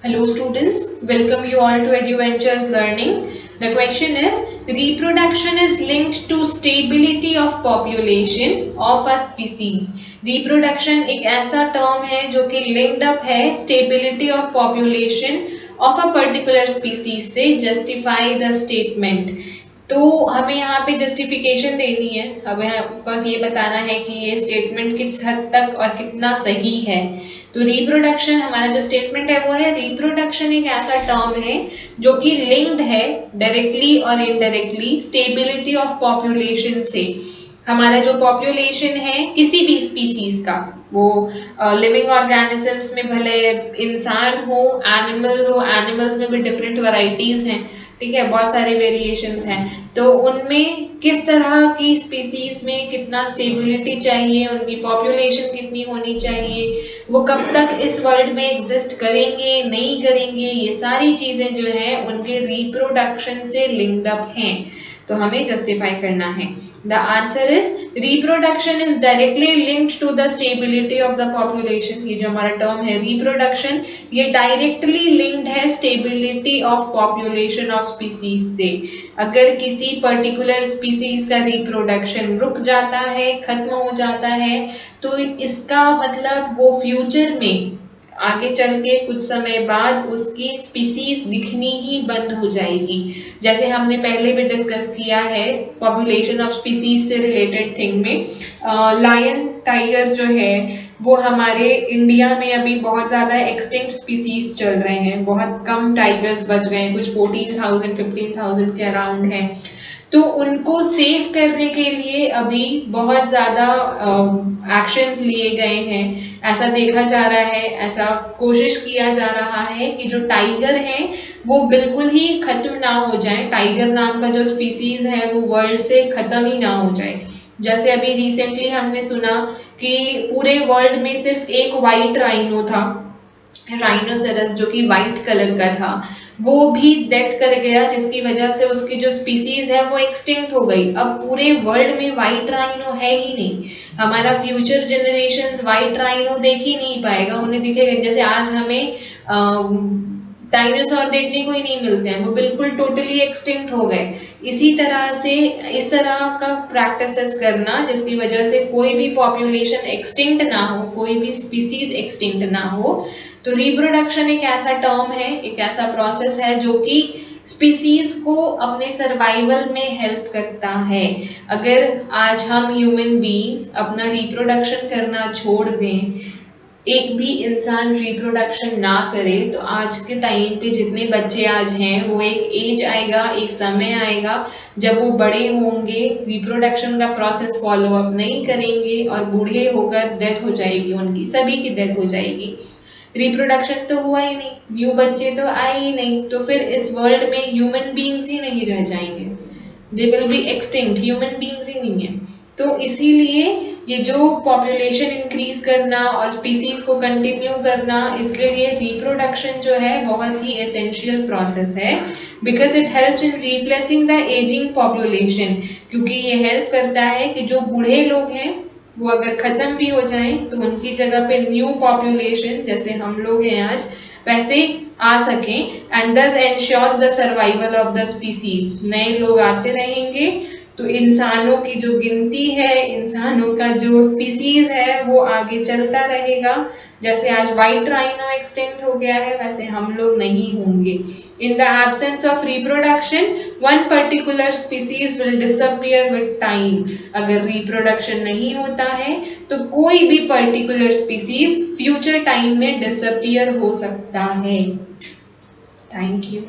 Hello students, welcome you all to EduVentures Learning. The question is, reproduction is linked to stability of population of a species. Reproduction एक ऐसा term है जो कि linked up है stability of population of a particular species से justify the statement. तो हमें यहाँ पे जस्टिफिकेशन देनी है, हमें बस ये बताना है कि ये स्टेटमेंट किस हद तक और कितना सही है। तो रिप्रोडक्शन हमारा जो स्टेटमेंट है वो है, रिप्रोडक्शन एक ऐसा टर्म है जो कि लिंक्ड है डायरेक्टली और इनडायरेक्टली स्टेबिलिटी ऑफ पॉपुलेशन से। हमारा जो पॉपुलेशन है किसी भी स्पीसीज का, वो लिविंग ऑर्गेनिजम्स में भले इंसान हो, एनिमल्स में भी डिफरेंट वैरायटीज हैं, ठीक है, बहुत सारे वेरिएशंस हैं। तो उनमें किस तरह की स्पीसीज में कितना स्टेबिलिटी चाहिए, उनकी पॉपुलेशन कितनी होनी चाहिए, वो कब तक इस वर्ल्ड में एग्जिस्ट करेंगे नहीं करेंगे, ये सारी चीज़ें जो है उनके रिप्रोडक्शन से लिंक्ड अप हैं। तो हमें जस्टिफाई करना है। The answer is reproduction is directly linked to the stability of the population. ये जो हमारा टर्म है रिप्रोडक्शन, ये डायरेक्टली लिंक्ड है stability of population of species से। अगर किसी पर्टिकुलर स्पीसीज का रिप्रोडक्शन रुक जाता है, खत्म हो जाता है, तो इसका मतलब वो फ्यूचर में आगे चल के कुछ समय बाद उसकी स्पीसीज दिखनी ही बंद हो जाएगी। जैसे हमने पहले भी डिस्कस किया है पॉपुलेशन ऑफ स्पीसीज से रिलेटेड थिंग में, लायन टाइगर जो है वो हमारे इंडिया में अभी बहुत ज़्यादा एक्सटिंक्ट स्पीसीज चल रहे हैं, बहुत कम टाइगर्स बच गए हैं, कुछ 14,000 15,000 के अराउंड हैं। तो उनको सेव करने के लिए अभी बहुत ज़्यादा एक्शंस लिए गए हैं। ऐसा देखा जा रहा है, ऐसा कोशिश किया जा रहा है कि जो टाइगर हैं वो बिल्कुल ही खत्म ना हो जाए, टाइगर नाम का जो स्पीसीज है वो वर्ल्ड से खत्म ही ना हो जाए। जैसे अभी रिसेंटली हमने सुना कि पूरे वर्ल्ड में सिर्फ एक वाइट राइनो था, राइनोसेरस, जो कि वाइट कलर का था, वो भी डेथ कर गया, जिसकी वजह से उसकी जो स्पीसीज है वो एक्सटिंक्ट हो गई। अब पूरे वर्ल्ड में वाइट राइनो है ही नहीं, हमारा फ्यूचर जनरेशंस वाइट राइनो देख ही नहीं पाएगा, उन्हें दिखेगा जैसे आज हमें डायनासोर देखने को ही नहीं मिलते हैं, वो बिल्कुल टोटली एक्सटिंक्ट हो गए। इसी तरह से इस तरह का प्रैक्टिसेस करना जिसकी वजह से कोई भी पॉपुलेशन एक्सटिंक्ट ना हो, कोई भी स्पीसीज एक्सटिंक्ट ना हो। तो रिप्रोडक्शन एक ऐसा टर्म है, एक ऐसा प्रोसेस है जो कि स्पीसीज को अपने सर्वाइवल में हेल्प करता है। अगर आज हम ह्यूमन बीइंग्स अपना रिप्रोडक्शन करना छोड़ दें, एक भी इंसान रिप्रोडक्शन ना करे, तो आज के टाइम पे जितने बच्चे आज हैं वो एक एज आएगा, एक समय आएगा जब वो बड़े होंगे, रिप्रोडक्शन का प्रोसेस फॉलो अप नहीं करेंगे और बूढ़े होकर डेथ हो जाएगी, उनकी सभी की डेथ हो जाएगी। रिप्रोडक्शन तो हुआ ही नहीं, न्यू बच्चे तो आए ही नहीं, तो फिर इस वर्ल्ड में ह्यूमन बीइंग्स ही नहीं रह जाएंगे, they will be extinct, human beings ही नहीं है। तो इसीलिए ये जो पॉपुलेशन इंक्रीज करना और स्पीसीज को कंटिन्यू करना, इसके लिए रिप्रोडक्शन जो है बहुत ही एसेंशियल प्रोसेस है, because it helps in replacing the ageing population. क्योंकि ये हेल्प करता है कि जो बूढ़े लोग हैं वो अगर ख़त्म भी हो जाएं तो उनकी जगह पे न्यू पॉपुलेशन, जैसे हम लोग हैं आज, वैसे आ सकें, एंड दस ensures the survival of the species. नए लोग आते रहेंगे तो इंसानों की जो गिनती है, इंसानों का जो स्पीसीज है वो आगे चलता रहेगा। जैसे आज वाइट राइनो एक्सटिंक्ट हो गया है, वैसे हम लोग नहीं होंगे। In the absence of reproduction one particular species will disappear with time. अगर रिप्रोडक्शन नहीं होता है तो कोई भी पर्टिकुलर स्पीसीज फ्यूचर टाइम में डिसअपियर हो सकता है। Thank you.